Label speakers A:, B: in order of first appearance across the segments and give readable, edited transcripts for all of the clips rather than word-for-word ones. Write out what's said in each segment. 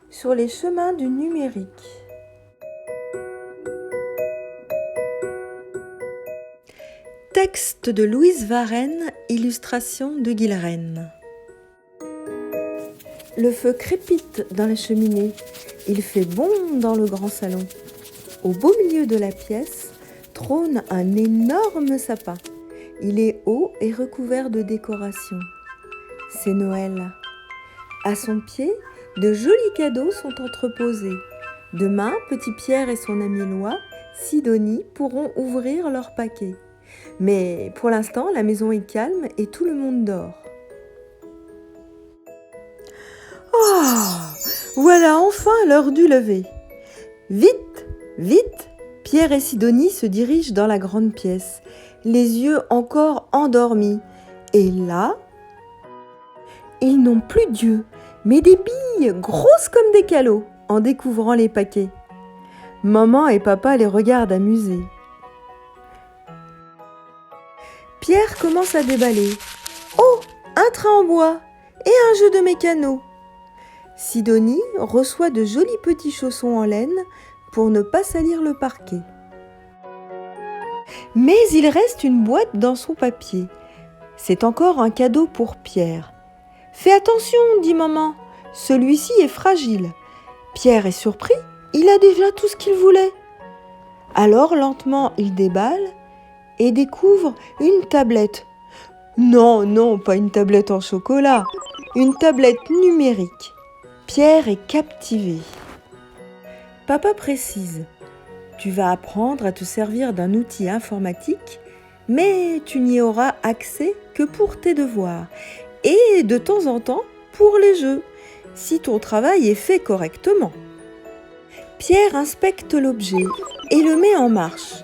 A: sur les chemins du numérique. Texte de Louise Varenne, illustration de Guilherenne. Le feu crépite dans la cheminée, il fait bon dans le grand salon. Au beau milieu de la pièce trône un énorme sapin. Il est haut et recouvert de décorations. C'est Noël. À son pied, de jolis cadeaux sont entreposés. Demain, petit Pierre et son ami Éloi, Sidonie, pourront ouvrir leur paquet. Mais pour l'instant, la maison est calme et tout le monde dort. Voilà enfin l'heure du lever. Vite, vite, Pierre et Sidonie se dirigent dans la grande pièce, les yeux encore endormis. Et là, ils n'ont plus d'yeux, mais des billes grosses comme des calots en découvrant les paquets. Maman et papa les regardent amusés. Pierre commence à déballer. Oh, un train en bois et un jeu de mécano. Sidonie reçoit de jolis petits chaussons en laine pour ne pas salir le parquet. Mais il reste une boîte dans son papier. C'est encore un cadeau pour Pierre. « Fais attention, dit maman, celui-ci est fragile. » Pierre est surpris, il a déjà tout ce qu'il voulait. Alors lentement il déballe et découvre une tablette. Non, pas une tablette en chocolat, une tablette numérique. Pierre est captivé. Papa précise, tu vas apprendre à te servir d'un outil informatique, mais tu n'y auras accès que pour tes devoirs et de temps en temps pour les jeux, si ton travail est fait correctement. Pierre inspecte l'objet et le met en marche.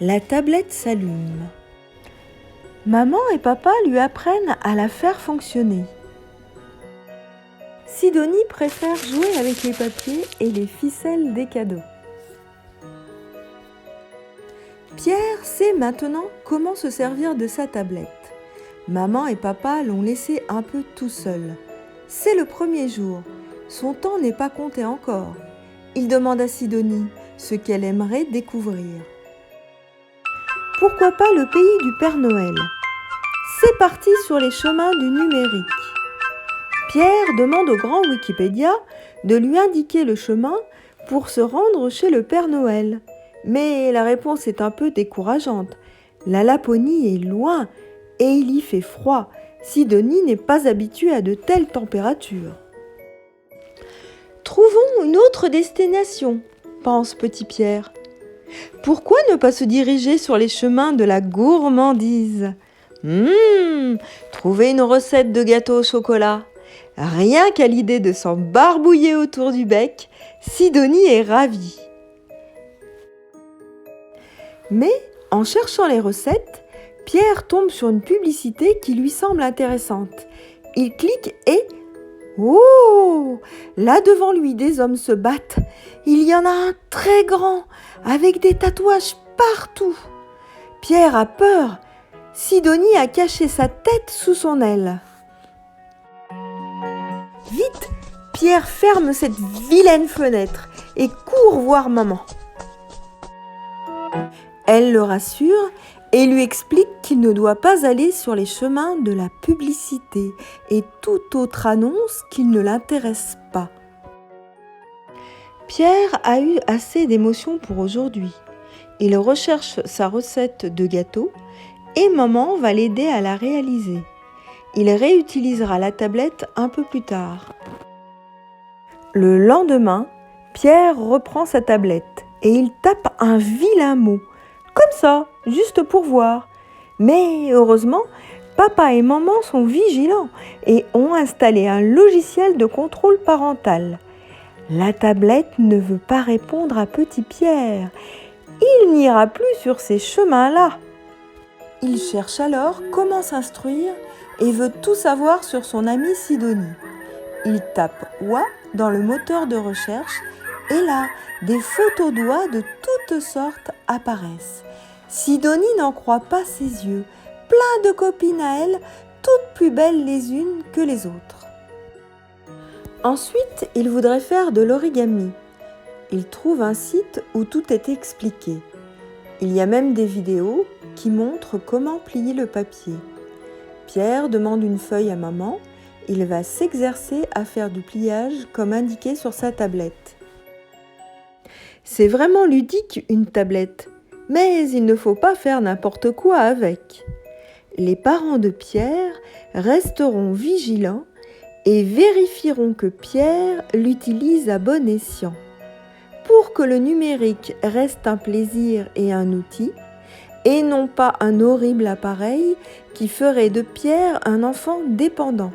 A: La tablette s'allume. Maman et papa lui apprennent à la faire fonctionner. Sidonie préfère jouer avec les papiers et les ficelles des cadeaux. Pierre sait maintenant comment se servir de sa tablette. Maman et papa l'ont laissé un peu tout seul. C'est le premier jour. Son temps n'est pas compté encore. Il demande à Sidonie ce qu'elle aimerait découvrir. Pourquoi pas le pays du Père Noël ? C'est parti sur les chemins du numérique. Pierre demande au grand Wikipédia de lui indiquer le chemin pour se rendre chez le Père Noël. Mais la réponse est un peu décourageante. La Laponie est loin et il y fait froid. Sidonie n'est pas habituée à de telles températures. Trouvons une autre destination, pense petit Pierre. Pourquoi ne pas se diriger sur les chemins de la gourmandise ? Trouver une recette de gâteau au chocolat. Rien qu'à l'idée de s'en barbouiller autour du bec, Sidonie est ravie. Mais en cherchant les recettes, Pierre tombe sur une publicité qui lui semble intéressante. Il clique et... Oh ! Là devant lui, des hommes se battent. Il y en a un très grand, avec des tatouages partout. Pierre a peur. Sidonie a caché sa tête sous son aile. Vite, Pierre ferme cette vilaine fenêtre et court voir maman. Elle le rassure et lui explique qu'il ne doit pas aller sur les chemins de la publicité et toute autre annonce qui ne l'intéresse pas. Pierre a eu assez d'émotions pour aujourd'hui. Il recherche sa recette de gâteau et maman va l'aider à la réaliser. Il réutilisera la tablette un peu plus tard. Le lendemain, Pierre reprend sa tablette et il tape un vilain mot. Comme ça, juste pour voir. Mais heureusement, papa et maman sont vigilants et ont installé un logiciel de contrôle parental. La tablette ne veut pas répondre à petit Pierre. Il n'ira plus sur ces chemins-là. Il cherche alors comment s'instruire et veut tout savoir sur son amie Sidonie. Il tape « oie » dans le moteur de recherche et là, des photos d'oies de toutes sortes apparaissent. Sidonie n'en croit pas ses yeux, plein de copines à elle, toutes plus belles les unes que les autres. Ensuite, il voudrait faire de l'origami. Il trouve un site où tout est expliqué. Il y a même des vidéos qui montrent comment plier le papier. Pierre demande une feuille à maman. Il va s'exercer à faire du pliage comme indiqué sur sa tablette. C'est vraiment ludique une tablette, mais il ne faut pas faire n'importe quoi avec. Les parents de Pierre resteront vigilants et vérifieront que Pierre l'utilise à bon escient. Pour que le numérique reste un plaisir et un outil, et non pas un horrible appareil qui ferait de Pierre un enfant dépendant.